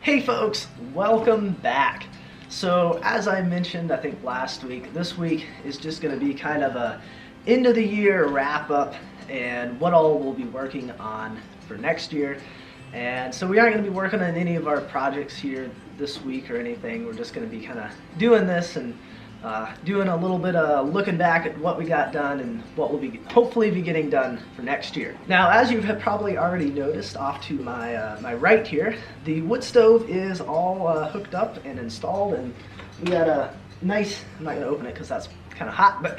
Hey folks, welcome back. So as I mentioned, I think last week, this week is just going to be kind of a end of the year wrap up and what all we'll be working on for next year. And so we aren't going to be working on any of our projects here this week or anything. We're just going to be kind of doing this and doing a little bit of looking back at what we got done and what we'll be hopefully be getting done for next year. Now, as you have probably already noticed off to my my right here, the wood stove is all hooked up and installed, and we got a nice, I'm not going to open it because that's kind of hot, but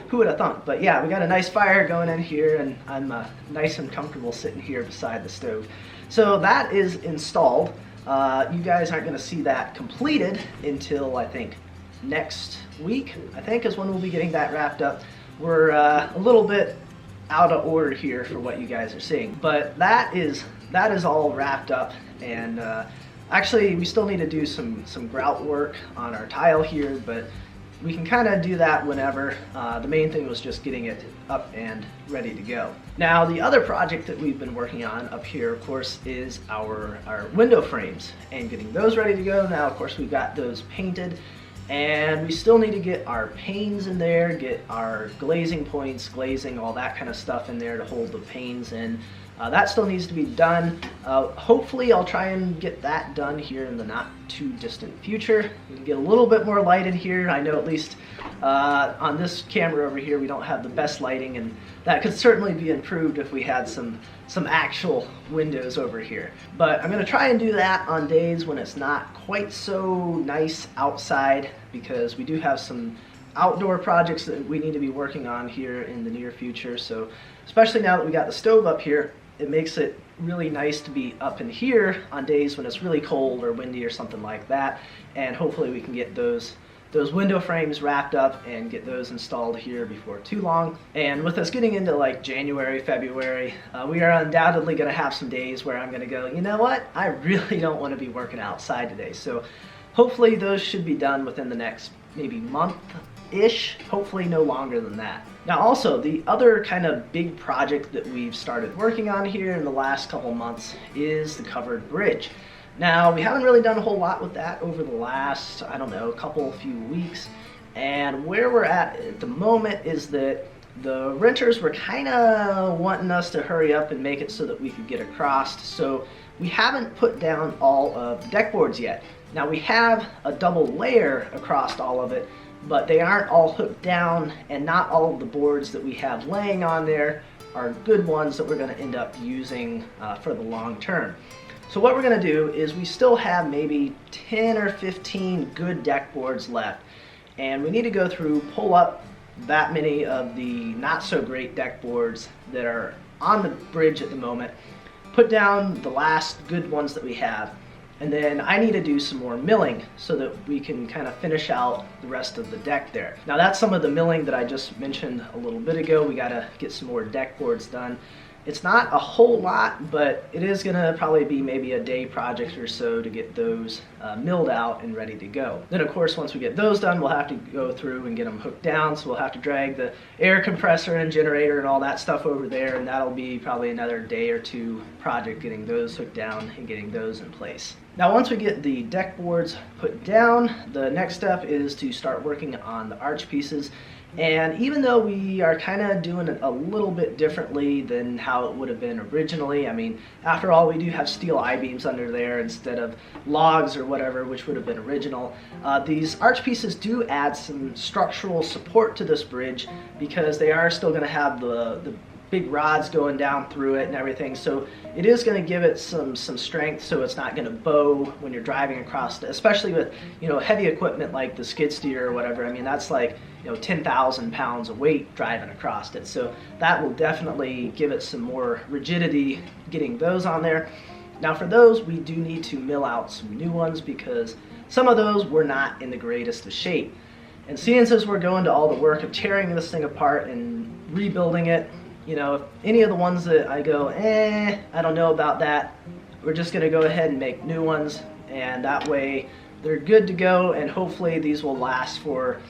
who would have thunk? But yeah, we got a nice fire going in here, and I'm nice and comfortable sitting here beside the stove. So that is installed. You guys aren't going to see that completed until I think next week, I think, is when we'll be getting that wrapped up. We're a little bit out of order here for what you guys are seeing, but that is all wrapped up. And actually, we still need to do some grout work on our tile here, but we can kind of do that whenever. The main thing was just getting it up and ready to go. Now, the other project that we've been working on up here, of course, is our window frames and getting those ready to go. Now, of course, we've got those painted, and we still need to get our panes in there, get our glazing points, glazing, all that kind of stuff in there to hold the panes in. That still needs to be done. Hopefully I'll try and get that done here in the not too distant future. We can get a little bit more light in here. I know at least on this camera over here we don't have the best lighting, and that could certainly be improved if we had some actual windows over here. But I'm going to try and do that on days when it's not quite so nice outside, because we do have some outdoor projects that we need to be working on here in the near future. So especially now that we got the stove up here, it makes it really nice to be up in here on days when it's really cold or windy or something like that. And hopefully we can get those window frames wrapped up and get those installed here before too long. And with us getting into like January, February, we are undoubtedly going to have some days where I'm going to go, you know what, I really don't want to be working outside today. So hopefully those should be done within the next maybe month-ish, hopefully no longer than that. Now also, the other kind of big project that we've started working on here in the last couple months is the covered bridge. Now, we haven't really done a whole lot with that over the last, I don't know, few weeks. And where we're at the moment is that the renters were kind of wanting us to hurry up and make it so that we could get across. So we haven't put down all of the deck boards yet. Now, we have a double layer across all of it, but they aren't all hooked down, and not all of the boards that we have laying on there are good ones that we're going to end up using for the long term. So what we're going to do is we still have maybe 10 or 15 good deck boards left, and we need to go through, pull up that many of the not so great deck boards that are on the bridge at the moment, put down the last good ones that we have, and then I need to do some more milling so that we can kind of finish out the rest of the deck there. Now, that's some of the milling that I just mentioned a little bit ago. We got to get some more deck boards done. It's not a whole lot, but it is going to probably be maybe a day project or so to get those milled out and ready to go. Then, of course, once we get those done, we'll have to go through and get them hooked down. So we'll have to drag the air compressor and generator and all that stuff over there, and that'll be probably another day or two project getting those hooked down and getting those in place. Now, once we get the deck boards put down, the next step is to start working on the arch pieces. And even though we are kind of doing it a little bit differently than how it would have been originally, I mean, after all, we do have steel I-beams under there instead of logs or whatever, which would have been original. These arch pieces do add some structural support to this bridge, because they are still going to have the big rods going down through it and everything, so it is going to give it some strength, so it's not going to bow when you're driving across it, especially with, you know, heavy equipment like the skid steer or whatever. I mean, that's like, you know, 10,000 pounds of weight driving across it, so that will definitely give it some more rigidity getting those on there. Now, for those, we do need to mill out some new ones, because some of those were not in the greatest of shape. And seeing as we're going to all the work of tearing this thing apart and rebuilding it, you know, if any of the ones that I go, I don't know about that, we're just going to go ahead and make new ones, and that way they're good to go, and hopefully these will last for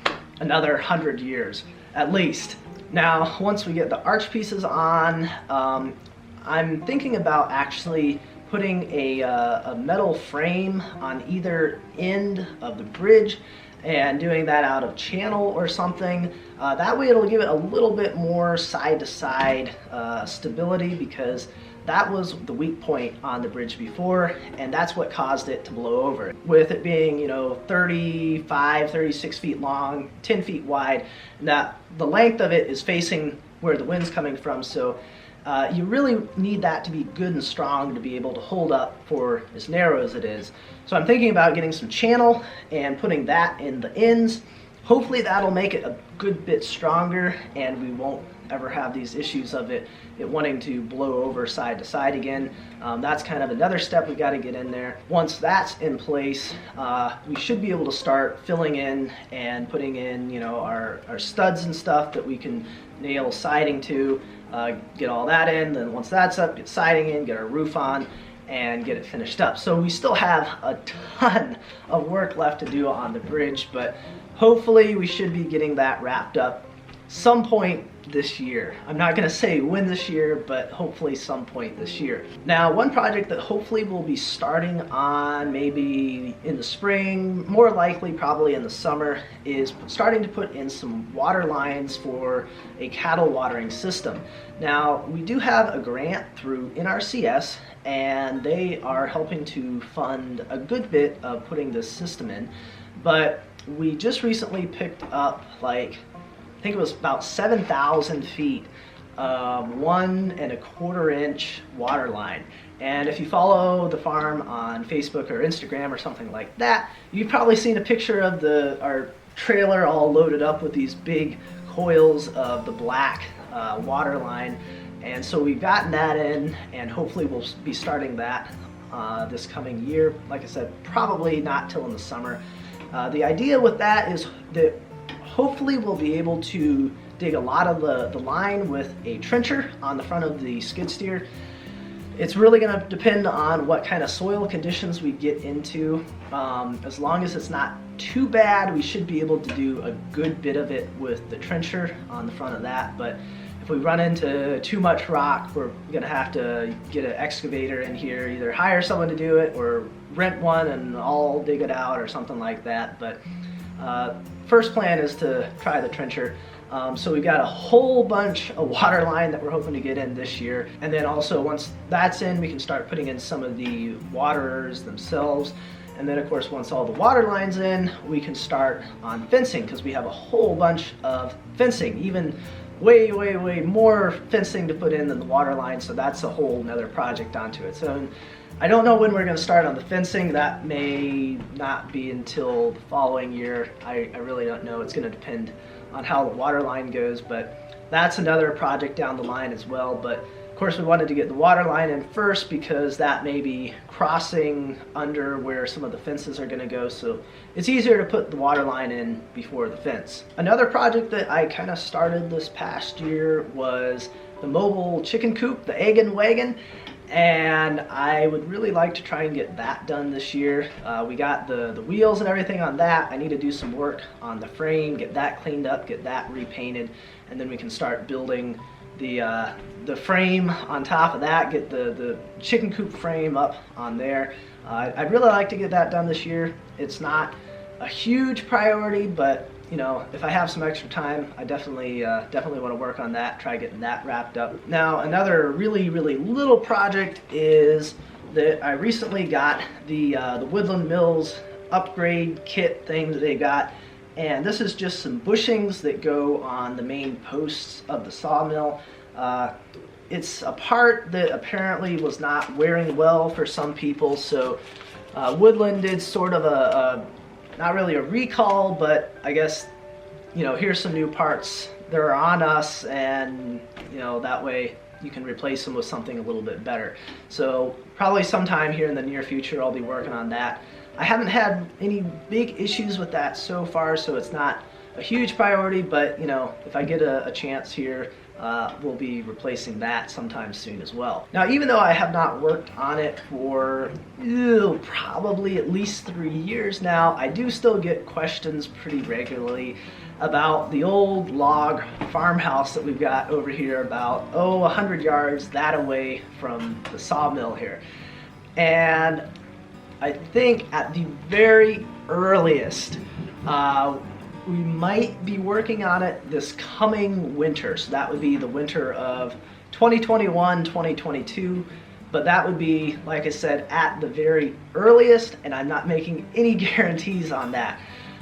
another 100 years at least. Now, once we get the arch pieces on, I'm thinking about actually putting a metal frame on either end of the bridge and doing that out of channel or something. That way it'll give it a little bit more side-to-side stability, because that was the weak point on the bridge before, and that's what caused it to blow over. With it being, 35, 36 feet long, 10 feet wide, that the length of it is facing where the wind's coming from, so you really need that to be good and strong to be able to hold up for as narrow as it is. So I'm thinking about getting some channel and putting that in the ends. Hopefully that'll make it a good bit stronger, and we won't ever have these issues of it wanting to blow over side to side again. That's kind of another step we got to get in there. Once that's in place, we should be able to start filling in and putting in, our studs and stuff that we can nail siding to, get all that in. Then once that's up, get siding in, get our roof on, and get it finished up. So we still have a ton of work left to do on the bridge, but hopefully we should be getting that wrapped up some point this year. I'm not going to say when this year, but hopefully some point this year. Now, one project that hopefully we'll be starting on maybe in the spring, more likely probably in the summer, is starting to put in some water lines for a cattle watering system. Now, we do have a grant through NRCS, and they are helping to fund a good bit of putting this system in, but we just recently picked up, I think it was about 7,000 feet, 1¼ inch water line. And if you follow the farm on Facebook or Instagram or something like that, you've probably seen a picture of our trailer all loaded up with these big coils of the black water line. And so we've gotten that in, and hopefully we'll be starting that this coming year. Like I said, probably not till in the summer. The idea with that is that hopefully we'll be able to dig a lot of the line with a trencher on the front of the skid steer. It's really going to depend on what kind of soil conditions we get into. As long as it's not too bad, we should be able to do a good bit of it with the trencher on the front of that. But if we run into too much rock, we're going to have to get an excavator in here, either hire someone to do it or rent one and all dig it out or something like that. But first plan is to try the trencher. So we've got a whole bunch of water line that we're hoping to get in this year. And then also once that's in, we can start putting in some of the waterers themselves. And then of course, once all the water line's in, we can start on fencing, because we have a whole bunch of fencing, even way more fencing to put in than the water line. So that's a whole nother project onto it. So I don't know when we're going to start on the fencing. That may not be until the following year. I really don't know. It's going to depend on how the water line goes, but that's another project down the line as well. But of course we wanted to get the water line in first, because that may be crossing under where some of the fences are going to go, so it's easier to put the water line in before the fence. Another project that I kind of started this past year was the mobile chicken coop, the egg and wagon. And I would really like to try and get that done this year. We got the wheels and everything on that. I need to do some work on the frame, get that cleaned up, get that repainted, and then we can start building the frame on top of that, get the chicken coop frame up on there. I'd really like to get that done this year. It's not a huge priority, but if I have some extra time, I definitely want to work on that, try getting that wrapped up. Now, another really little project is that I recently got the Woodland Mills upgrade kit thing that they got, and this is just some bushings that go on the main posts of the sawmill. It's a part that apparently was not wearing well for some people, so Woodland did sort of a not really a recall, but I guess, here's some new parts. They're on us, and, that way you can replace them with something a little bit better. So probably sometime here in the near future, I'll be working on that. I haven't had any big issues with that so far, so it's not a huge priority, but, if I get a chance here, we'll be replacing that sometime soon as well. Now, even though I have not worked on it for probably at least 3 years now, I do still get questions pretty regularly about the old log farmhouse that we've got over here about 100 yards that away from the sawmill here. And I think at the very earliest, we might be working on it this coming winter. So that would be the winter of 2021, 2022. But that would be, like I said, at the very earliest, and I'm not making any guarantees on that.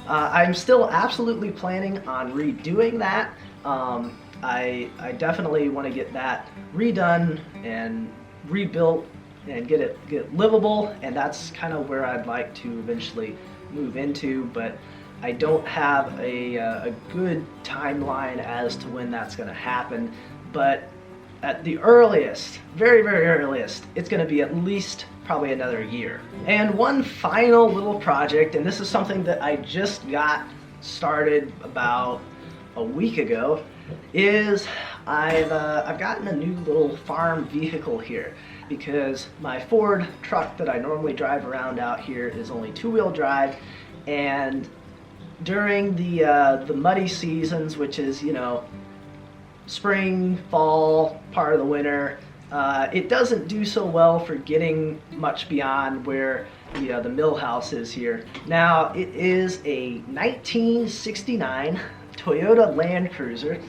I'm still absolutely planning on redoing that. I definitely want to get that redone and rebuilt and get it livable, and that's kind of where I'd like to eventually move into, but I don't have a good timeline as to when that's going to happen. But at the earliest, very, very earliest, it's going to be at least probably another year. And one final little project, and this is something that I just got started about a week ago, is I've gotten a new little farm vehicle here, because my Ford truck that I normally drive around out here is only two-wheel drive, and during the muddy seasons, which is, you know, spring, fall, part of the winter, it doesn't do so well for getting much beyond where the mill house is here. Now, it is a 1969 Toyota Land Cruiser,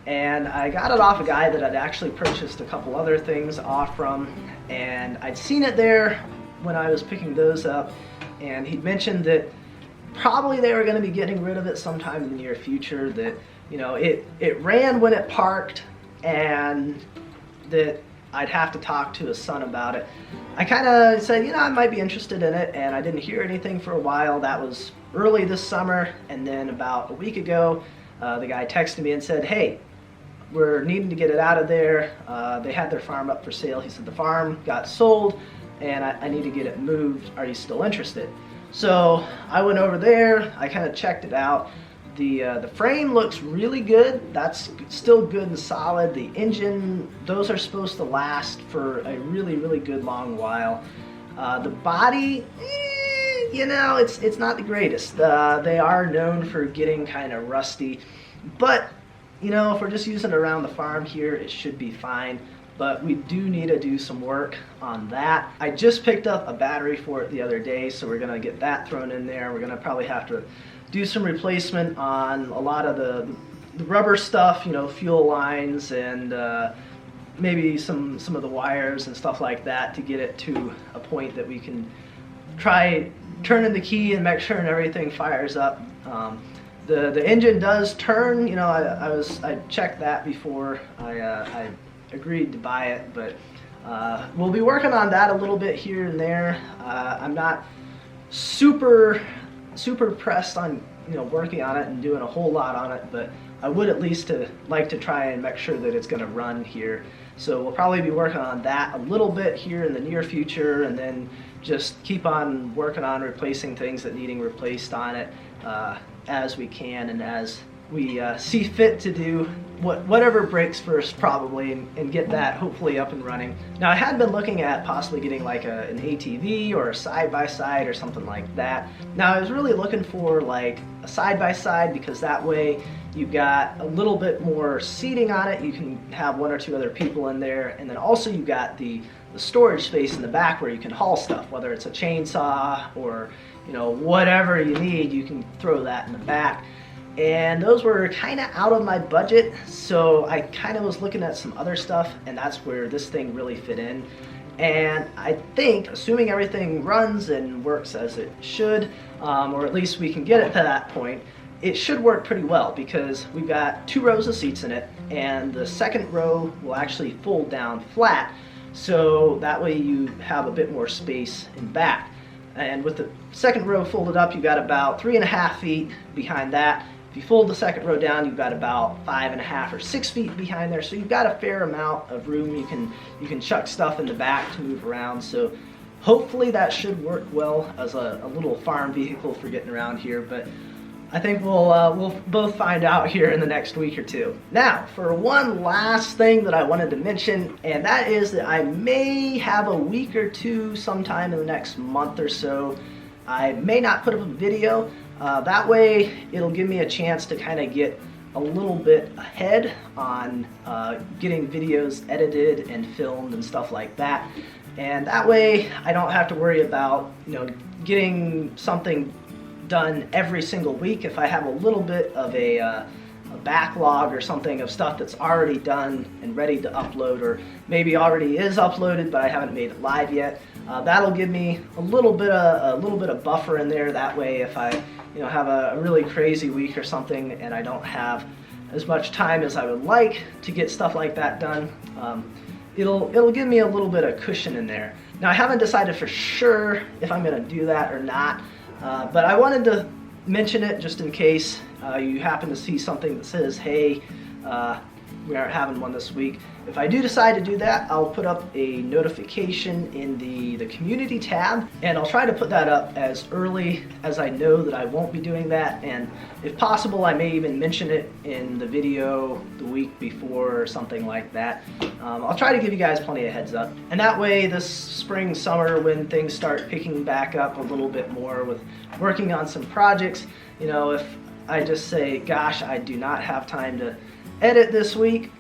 and I got it off a guy that I'd actually purchased a couple other things off from, and I'd seen it there when I was picking those up, and he'd mentioned that probably they were going to be getting rid of it sometime in the near future, that it ran when it parked, and that I'd have to talk to his son about it. I kind of said, I might be interested in it, and I didn't hear anything for a while. That was early this summer, and then about a week ago, the guy texted me and said, hey, we're needing to get it out of there. They had their farm up for sale. He said the farm got sold, and I need to get it moved. Are you still interested? So I went over there, I kind of checked it out. The frame looks really good. That's still good and solid. The engine, those are supposed to last for a really, really good long while. The body, it's not the greatest. They are known for getting kind of rusty, but if we're just using it around the farm here, it should be fine. But we do need to do some work on that. I just picked up a battery for it the other day, so we're gonna get that thrown in there. We're gonna probably have to do some replacement on a lot of the rubber stuff, fuel lines, and maybe some of the wires and stuff like that, to get it to a point that we can try turning the key and make sure everything fires up. The engine does turn. I checked that before I agreed to buy it, but we'll be working on that a little bit here and there. I'm not super pressed on working on it and doing a whole lot on it, but I would at least like to try and make sure that it's going to run here. So we'll probably be working on that a little bit here in the near future, and then just keep on working on replacing things that needing replaced on it as we can, and as we see fit to do whatever breaks first, probably, and get that hopefully up and running. Now, I had been looking at possibly getting like an ATV or a side-by-side or something like that. Now, I was really looking for like a side-by-side, because that way you've got a little bit more seating on it. You can have one or two other people in there, and then also you've got the storage space in the back where you can haul stuff, whether it's a chainsaw or whatever you need, you can throw that in the back. And those were kind of out of my budget, so I kind of was looking at some other stuff, and that's where this thing really fit in. And I think, assuming everything runs and works as it should, or at least we can get it to that point, it should work pretty well, because we've got 2 rows of seats in it, and the second row will actually fold down flat, so that way you have a bit more space in back. And with the second row folded up, you've got about 3.5 feet behind that. If you fold the second row down, you've got about 5.5 or 6 feet behind there, so you've got a fair amount of room. You can chuck stuff in the back to move around. So hopefully that should work well as a little farm vehicle for getting around here. But I think we'll both find out here in the next week or two. Now, for one last thing that I wanted to mention, and that is that I may have a week or two sometime in the next month or so. I may not put up a video. That way it'll give me a chance to kind of get a little bit ahead on getting videos edited and filmed and stuff like that. And that way I don't have to worry about, getting something done every single week. If I have a little bit of a backlog or something of stuff that's already done and ready to upload, or maybe already is uploaded but I haven't made it live yet, that'll give me a little bit of buffer in there. That way, if I have a really crazy week or something and I don't have as much time as I would like to get stuff like that done, it'll give me a little bit of cushion in there. Now, I haven't decided for sure if I'm going to do that or not, but I wanted to mention it just in case you happen to see something that says, hey, we aren't having one this week. If I do decide to do that, I'll put up a notification in the community tab, and I'll try to put that up as early as I know that I won't be doing that, and if possible I may even mention it in the video the week before or something like that. I'll try to give you guys plenty of heads up, and that way this spring, summer, when things start picking back up a little bit more with working on some projects, if I just say, gosh, I do not have time to edit this week,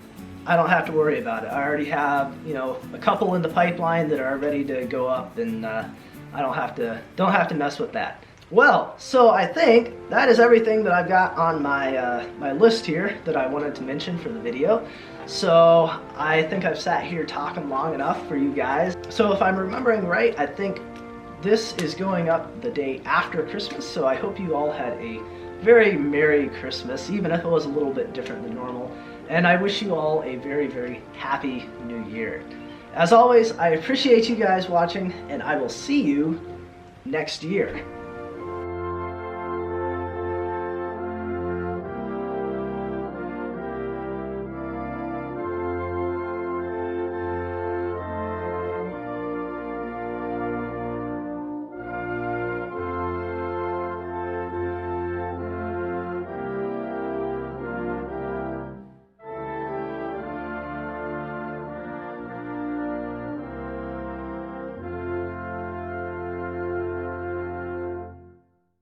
I don't have to worry about it. I already have, a couple in the pipeline that are ready to go up, and I don't have to mess with that. Well, so I think that is everything that I've got on my my list here that I wanted to mention for the video. So I think I've sat here talking long enough for you guys. So if I'm remembering right, I think this is going up the day after Christmas, so I hope you all had a very Merry Christmas, even if it was a little bit different than normal. And I wish you all a very, very happy New Year. As always, I appreciate you guys watching, and I will see you next year.